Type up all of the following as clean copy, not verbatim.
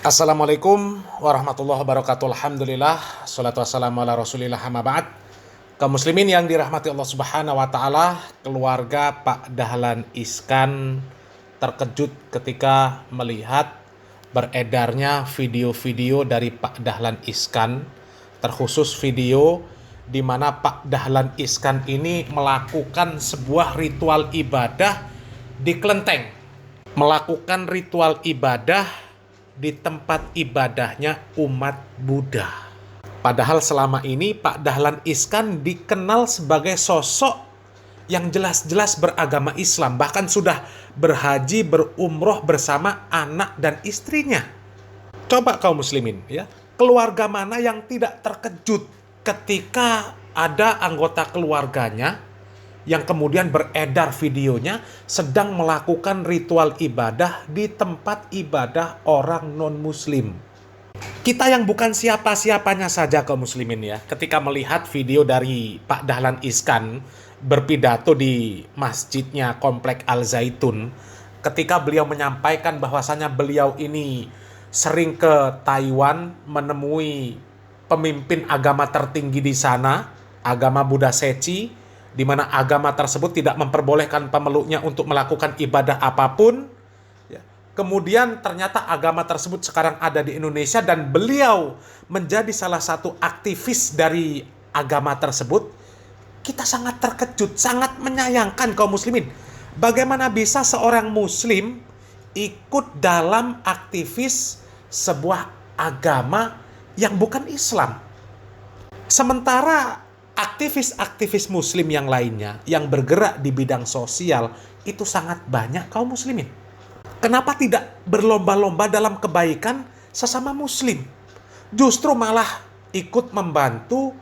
Assalamualaikum warahmatullahi wabarakatuh. Alhamdulillah, salatu wassalamu ala rasulillah, amma ba'd. Kaum muslimin yang dirahmati Allah subhanahu wa ta'ala, keluarga Pak Dahlan Iskan terkejut ketika melihat beredarnya video-video dari Pak Dahlan Iskan, terkhusus video di mana Pak Dahlan Iskan ini melakukan sebuah ritual ibadah di kelenteng, melakukan ritual ibadah di tempat ibadahnya umat Buddha. Padahal selama ini Pak Dahlan Iskan dikenal sebagai sosok yang jelas-jelas beragama Islam, bahkan sudah berhaji berumroh bersama anak dan istrinya. Coba kaum muslimin ya, keluarga mana yang tidak terkejut ketika ada anggota keluarganya yang kemudian beredar videonya sedang melakukan ritual ibadah di tempat ibadah orang non-muslim. Kita yang bukan siapa-siapanya saja kaum muslimin ya, ketika melihat video dari Pak Dahlan Iskan berpidato di masjidnya Komplek Al Zaitun, ketika beliau menyampaikan bahwasanya beliau ini sering ke Taiwan menemui pemimpin agama tertinggi di sana, agama Buddha Seci, di mana agama tersebut tidak memperbolehkan pemeluknya untuk melakukan ibadah apapun. Kemudian ternyata agama tersebut sekarang ada di Indonesia dan beliau menjadi salah satu aktivis dari agama tersebut. Kita sangat terkejut, sangat menyayangkan kaum muslimin. Bagaimana bisa seorang muslim ikut dalam aktivis sebuah agama yang bukan Islam? Sementara aktivis-aktivis muslim yang lainnya yang bergerak di bidang sosial itu sangat banyak kaum muslimin. Kenapa tidak berlomba-lomba dalam kebaikan sesama muslim? Justru malah ikut membantu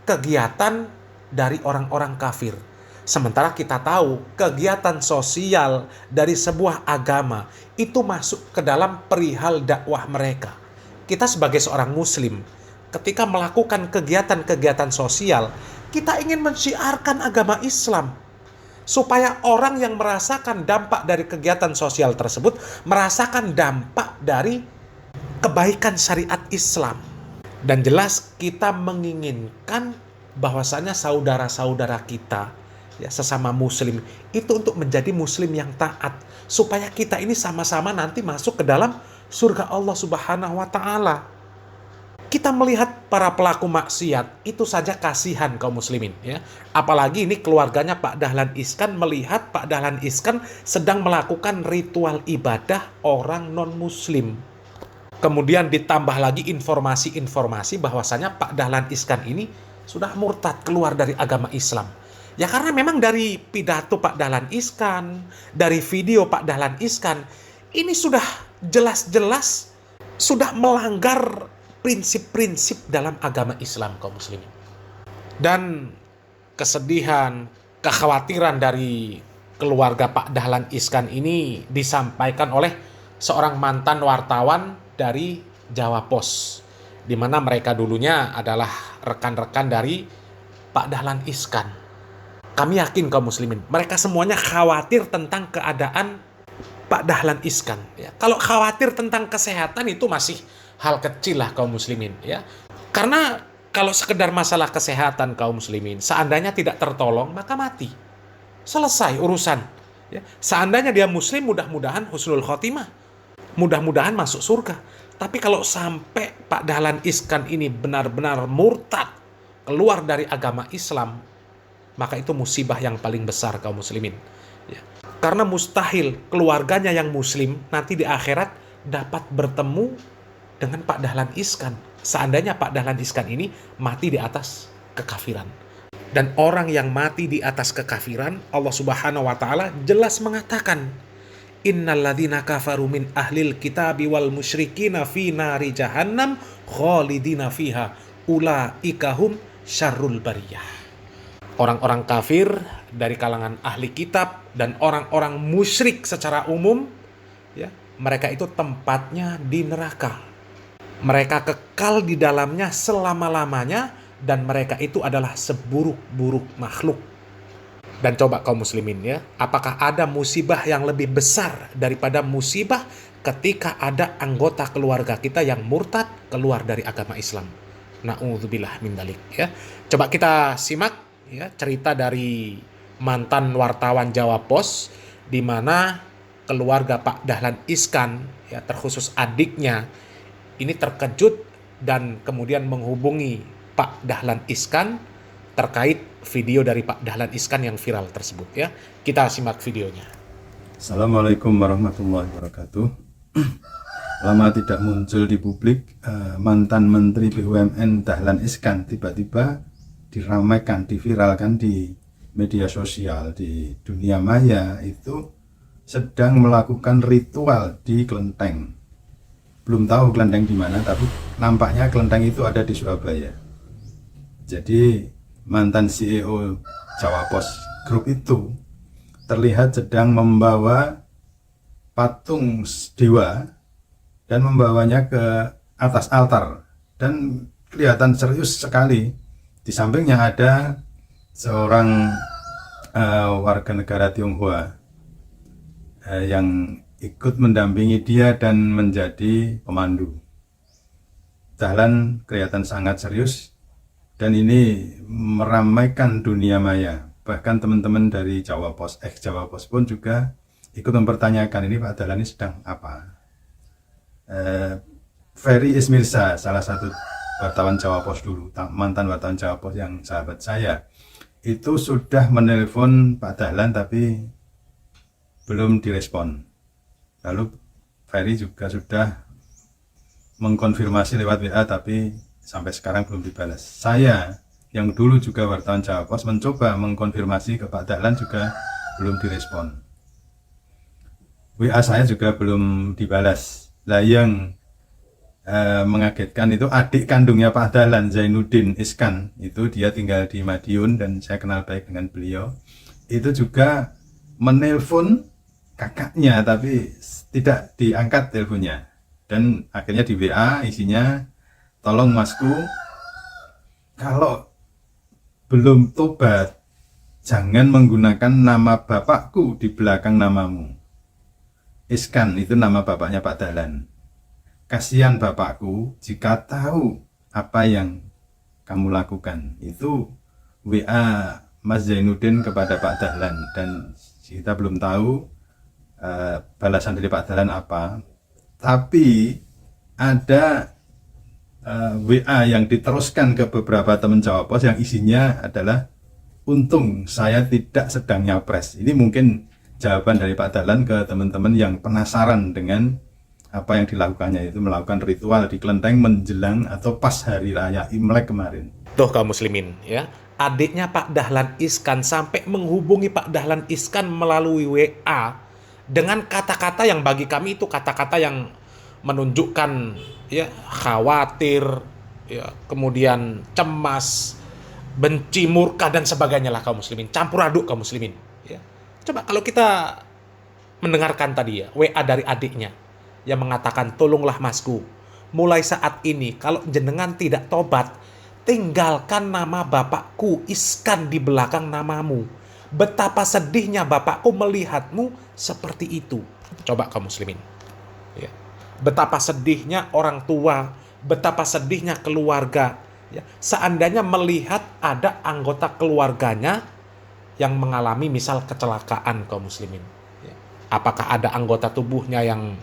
kegiatan dari orang-orang kafir. Sementara kita tahu kegiatan sosial dari sebuah agama itu masuk ke dalam perihal dakwah mereka. Kita sebagai seorang muslim, ketika melakukan kegiatan-kegiatan sosial, kita ingin mensiarkan agama Islam. Supaya orang yang merasakan dampak dari kegiatan sosial tersebut, merasakan dampak dari kebaikan syariat Islam. Dan jelas kita menginginkan bahwasanya saudara-saudara kita, ya, sesama muslim, itu untuk menjadi muslim yang taat. Supaya kita ini sama-sama nanti masuk ke dalam surga Allah subhanahu wa ta'ala. Kita melihat para pelaku maksiat, itu saja kasihan kaum muslimin ya. Apalagi ini keluarganya Pak Dahlan Iskan melihat Pak Dahlan Iskan sedang melakukan ritual ibadah orang non-muslim. Kemudian ditambah lagi informasi-informasi bahwasanya Pak Dahlan Iskan ini sudah murtad, keluar dari agama Islam. Ya karena memang dari pidato Pak Dahlan Iskan, dari video Pak Dahlan Iskan, ini sudah jelas-jelas sudah melanggar prinsip-prinsip dalam agama Islam kaum muslimin. Dan kesedihan, kekhawatiran dari keluarga Pak Dahlan Iskan ini disampaikan oleh seorang mantan wartawan dari Jawa Pos, di mana mereka dulunya adalah rekan-rekan dari Pak Dahlan Iskan. Kami yakin kaum muslimin, mereka semuanya khawatir tentang keadaan Pak Dahlan Iskan. Ya, kalau khawatir tentang kesehatan itu masih hal kecil lah kaum muslimin ya. Karena kalau sekedar masalah kesehatan kaum muslimin, seandainya tidak tertolong maka mati. Selesai urusan. Ya. Seandainya dia muslim, mudah-mudahan husnul khotimah. Mudah-mudahan masuk surga. Tapi kalau sampai Pak Dahlan Iskan ini benar-benar murtad, keluar dari agama Islam, maka itu musibah yang paling besar kaum muslimin. Ya. Karena mustahil keluarganya yang muslim nanti di akhirat dapat bertemu dengan Pak Dahlan Iskan. Seandainya Pak Dahlan Iskan ini mati di atas kekafiran. Dan orang yang mati di atas kekafiran, Allah subhanahu wa ta'ala jelas mengatakan, innalladzina kafaru min ahlil kitabi wal musyrikina fi nari jahannam khalidina fiha ulaika hum syarrul bariyah. Orang-orang kafir dari kalangan ahli kitab dan orang-orang musyrik secara umum, ya, mereka itu tempatnya di neraka. Mereka kekal di dalamnya selama-lamanya dan mereka itu adalah seburuk-buruk makhluk. Dan coba kaum muslimin ya, apakah ada musibah yang lebih besar daripada musibah ketika ada anggota keluarga kita yang murtad keluar dari agama Islam. Na'udzubillah min dzalik ya. Coba kita simak ya cerita dari mantan wartawan Jawa Pos, di mana keluarga Pak Dahlan Iskan ya, terkhusus adiknya ini terkejut dan kemudian menghubungi Pak Dahlan Iskan terkait video dari Pak Dahlan Iskan yang viral tersebut ya. Kita simak videonya. Assalamualaikum warahmatullahi wabarakatuh. Lama tidak muncul di publik, mantan Menteri BUMN Dahlan Iskan tiba-tiba diramaikan, diviralkan di media sosial, di dunia maya, itu sedang melakukan ritual di kelenteng. Belum tahu kelenteng di mana, tapi nampaknya kelenteng itu ada di Surabaya. Jadi mantan CEO Jawa Pos Group itu terlihat sedang membawa patung dewa dan membawanya ke atas altar, dan kelihatan serius sekali. Di sampingnya ada seorang warga negara Tionghoa yang ikut mendampingi dia dan menjadi pemandu. Dahlan kelihatan sangat serius dan ini meramaikan dunia maya. Bahkan teman-teman dari Jawa Pos, ex-Jawa Pos pun juga ikut mempertanyakan, ini Pak Dahlan ini sedang apa? Ferry Ismirsa, salah satu wartawan Jawa Pos dulu, mantan wartawan Jawa Pos yang sahabat saya, itu sudah menelpon Pak Dahlan tapi belum direspon. Lalu Ferry juga sudah mengkonfirmasi lewat WA tapi sampai sekarang belum dibalas. Saya yang dulu juga wartawan Jawa Pos mencoba mengkonfirmasi ke Pak Dahlan juga belum direspon. WA saya juga belum dibalas. Lah yang mengagetkan itu adik kandungnya Pak Dahlan, Zainuddin Iskan, itu dia tinggal di Madiun dan saya kenal baik dengan beliau. Itu juga menelpon kakaknya tapi tidak diangkat teleponnya, dan akhirnya di WA isinya, tolong Masku, kalau belum tobat jangan menggunakan nama bapakku di belakang namamu. Iskan itu nama bapaknya Pak Dahlan. Kasihan bapakku jika tahu apa yang kamu lakukan. Itu WA Mas Zainuddin kepada Pak Dahlan, dan kita belum tahu balasan dari Pak Dahlan apa. Tapi ada WA yang diteruskan ke beberapa teman Jawa Pos yang isinya adalah, untung saya tidak sedang nyapres. Ini mungkin jawaban dari Pak Dahlan ke teman-teman yang penasaran dengan apa yang dilakukannya, itu melakukan ritual di kelenteng menjelang atau pas hari raya Imlek kemarin. Tuh kaum muslimin ya, adiknya Pak Dahlan Iskan sampai menghubungi Pak Dahlan Iskan melalui WA dengan kata-kata yang bagi kami itu kata-kata yang menunjukkan ya khawatir, ya kemudian cemas, benci, murka dan sebagainya lah kaum muslimin, campur aduk kaum muslimin ya. Coba kalau kita mendengarkan tadi ya WA dari adiknya yang mengatakan, tolonglah Masku, mulai saat ini kalau jenengan tidak tobat, tinggalkan nama bapakku Iskan di belakang namamu. Betapa sedihnya bapakku melihatmu seperti itu. Coba kaum muslimin ya. Betapa sedihnya orang tua, betapa sedihnya keluarga ya, seandainya melihat ada anggota keluarganya yang mengalami misal kecelakaan kaum muslimin ya. Apakah ada anggota tubuhnya yang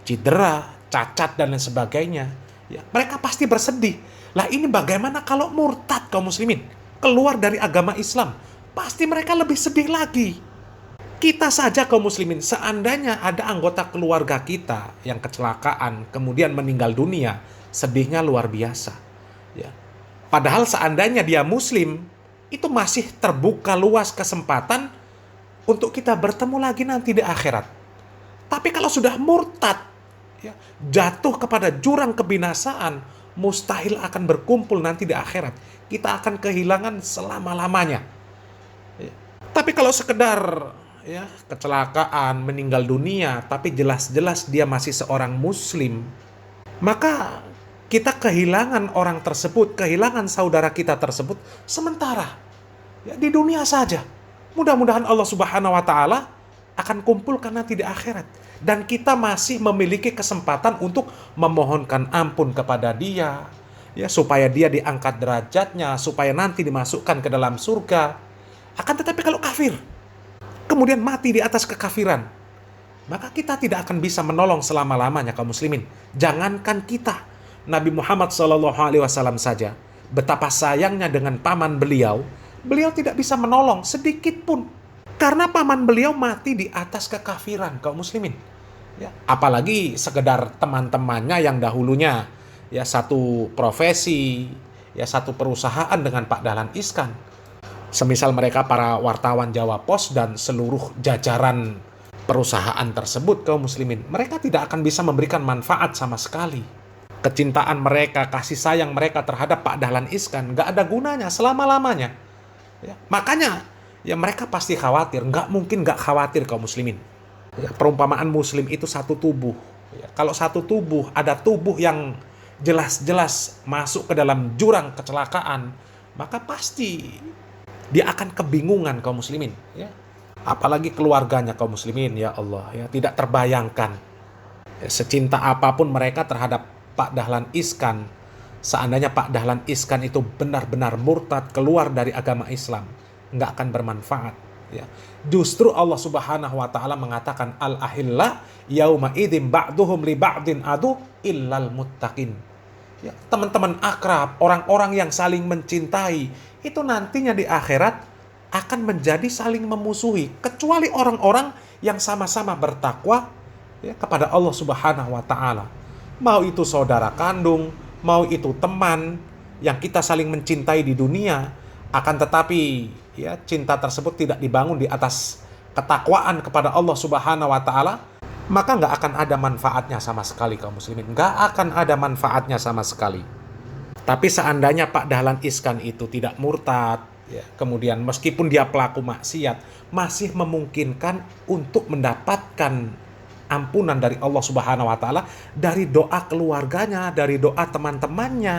cedera, cacat dan lain sebagainya ya, mereka pasti bersedih. Lah ini bagaimana kalau murtad kaum muslimin, keluar dari agama Islam? Pasti mereka lebih sedih lagi. Kita saja kaum muslimin, seandainya ada anggota keluarga kita yang kecelakaan kemudian meninggal dunia, sedihnya luar biasa ya. Padahal seandainya dia muslim, itu masih terbuka luas kesempatan untuk kita bertemu lagi nanti di akhirat. Tapi kalau sudah murtad ya, jatuh kepada jurang kebinasaan, mustahil akan berkumpul nanti di akhirat. Kita akan kehilangan selama-lamanya. Tapi kalau sekedar ya kecelakaan, meninggal dunia, tapi jelas-jelas dia masih seorang muslim, maka kita kehilangan orang tersebut, kehilangan saudara kita tersebut sementara ya, di dunia saja. Mudah-mudahan Allah Subhanahu wa taala akan kumpulkan nanti di akhirat. Dan kita masih memiliki kesempatan untuk memohonkan ampun kepada dia, ya, supaya dia diangkat derajatnya, supaya nanti dimasukkan ke dalam surga. Akan tetapi kalau kafir, kemudian mati di atas kekafiran, maka kita tidak akan bisa menolong selama-lamanya kaum muslimin. Jangankan kita, Nabi Muhammad SAW saja, betapa sayangnya dengan paman beliau, beliau tidak bisa menolong sedikit pun. Karena paman beliau mati di atas kekafiran kaum muslimin. Ya, apalagi sekedar teman-temannya yang dahulunya ya satu profesi, ya satu perusahaan dengan Pak Dahlan Iskan. Semisal mereka para wartawan Jawa Pos dan seluruh jajaran perusahaan tersebut kaum muslimin, mereka tidak akan bisa memberikan manfaat sama sekali. Kecintaan mereka, kasih sayang mereka terhadap Pak Dahlan Iskan gak ada gunanya selama-lamanya. Ya, makanya ya mereka pasti khawatir, nggak mungkin nggak khawatir kaum muslimin. Ya, perumpamaan muslim itu satu tubuh. Ya, kalau satu tubuh, ada tubuh yang jelas-jelas masuk ke dalam jurang kecelakaan, maka pasti dia akan kebingungan kaum muslimin. Ya. Apalagi keluarganya kaum muslimin, ya Allah, ya tidak terbayangkan. Ya, secinta apapun mereka terhadap Pak Dahlan Iskan, seandainya Pak Dahlan Iskan itu benar-benar murtad keluar dari agama Islam, nggak akan bermanfaat. Ya. Justru Allah Subhanahu wa Ta'ala mengatakan al-ahilla yauma idzin ba'duhum li ba'din adu illal muttaqin. Ya, teman-teman akrab, orang-orang yang saling mencintai, itu nantinya di akhirat akan menjadi saling memusuhi, kecuali orang-orang yang sama-sama bertakwa ya, kepada Allah Subhanahu wa Ta'ala. Mau itu saudara kandung, mau itu teman yang kita saling mencintai di dunia, akan tetapi ya cinta tersebut tidak dibangun di atas ketakwaan kepada Allah Subhanahu wa Ta'ala, maka nggak akan ada manfaatnya sama sekali kaum muslimin. Nggak akan ada manfaatnya sama sekali. Tapi seandainya Pak Dahlan Iskan itu tidak murtad, ya, kemudian meskipun dia pelaku maksiat, masih memungkinkan untuk mendapatkan ampunan dari Allah Subhanahu wa Ta'ala, dari doa keluarganya, dari doa teman-temannya,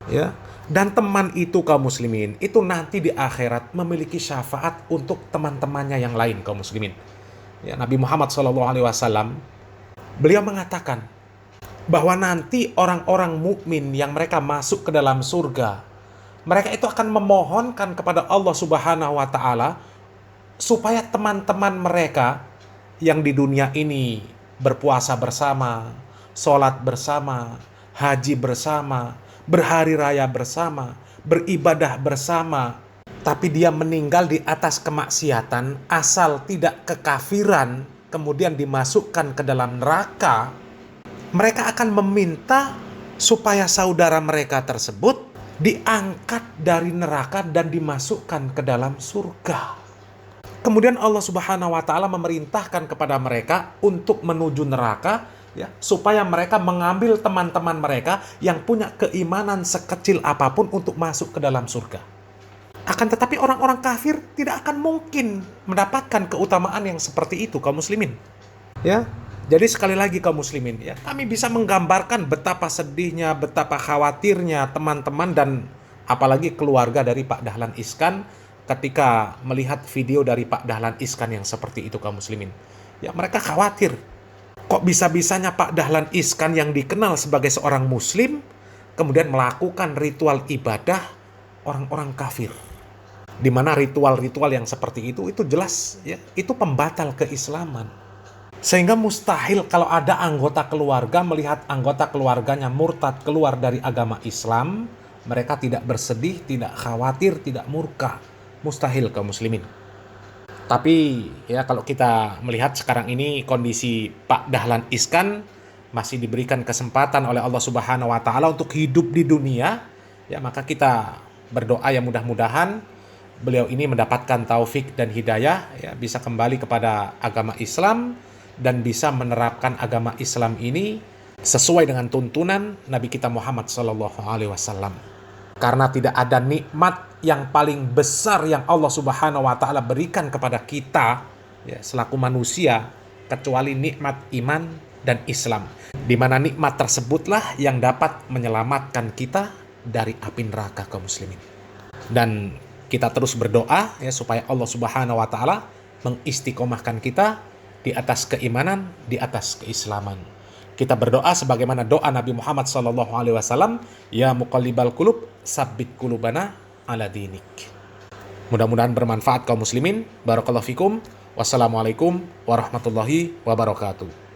ya. Dan teman itu kaum muslimin, itu nanti di akhirat memiliki syafaat untuk teman-temannya yang lain kaum muslimin. Ya, Nabi Muhammad SAW, beliau mengatakan bahwa nanti orang-orang mukmin yang mereka masuk ke dalam surga, mereka itu akan memohonkan kepada Allah Subhanahu wa Ta'ala supaya teman-teman mereka yang di dunia ini berpuasa bersama, sholat bersama, haji bersama, berhari raya bersama, beribadah bersama, tapi dia meninggal di atas kemaksiatan, asal tidak kekafiran, kemudian dimasukkan ke dalam neraka, mereka akan meminta supaya saudara mereka tersebut diangkat dari neraka dan dimasukkan ke dalam surga. Kemudian Allah Subhanahu wa Ta'ala memerintahkan kepada mereka untuk menuju neraka, ya, supaya mereka mengambil teman-teman mereka yang punya keimanan sekecil apapun untuk masuk ke dalam surga. Akan tetapi orang-orang kafir tidak akan mungkin mendapatkan keutamaan yang seperti itu kaum muslimin. Ya. Jadi sekali lagi kaum muslimin, ya, kami bisa menggambarkan betapa sedihnya, betapa khawatirnya teman-teman dan apalagi keluarga dari Pak Dahlan Iskan ketika melihat video dari Pak Dahlan Iskan yang seperti itu kaum muslimin. Ya, mereka khawatir. Kok bisa-bisanya Pak Dahlan Iskan yang dikenal sebagai seorang muslim kemudian melakukan ritual ibadah orang-orang kafir. Di mana ritual-ritual yang seperti itu jelas ya, itu pembatal keislaman. Sehingga mustahil kalau ada anggota keluarga melihat anggota keluarganya murtad keluar dari agama Islam, mereka tidak bersedih, tidak khawatir, tidak murka. Mustahil kaum muslimin. Tapi ya kalau kita melihat sekarang ini kondisi Pak Dahlan Iskan masih diberikan kesempatan oleh Allah Subhanahu wa Ta'ala untuk hidup di dunia, ya maka kita berdoa ya mudah-mudahan beliau ini mendapatkan taufik dan hidayah, ya bisa kembali kepada agama Islam dan bisa menerapkan agama Islam ini sesuai dengan tuntunan Nabi kita Muhammad SAW. Karena tidak ada nikmat yang paling besar yang Allah Subhanahu wa Ta'ala berikan kepada kita ya, selaku manusia kecuali nikmat iman dan Islam, di mana nikmat tersebutlah yang dapat menyelamatkan kita dari api neraka kaum muslimin. Dan kita terus berdoa ya supaya Allah Subhanahu wa Ta'ala mengistiqomahkan kita di atas keimanan, di atas keislaman. Kita berdoa sebagaimana doa Nabi Muhammad SAW, ya muqallibal qulub, sabbit qulubana ala dinik. Mudah-mudahan bermanfaat kaum muslimin. Barakallahu fikum. Wassalamualaikum warahmatullahi wabarakatuh.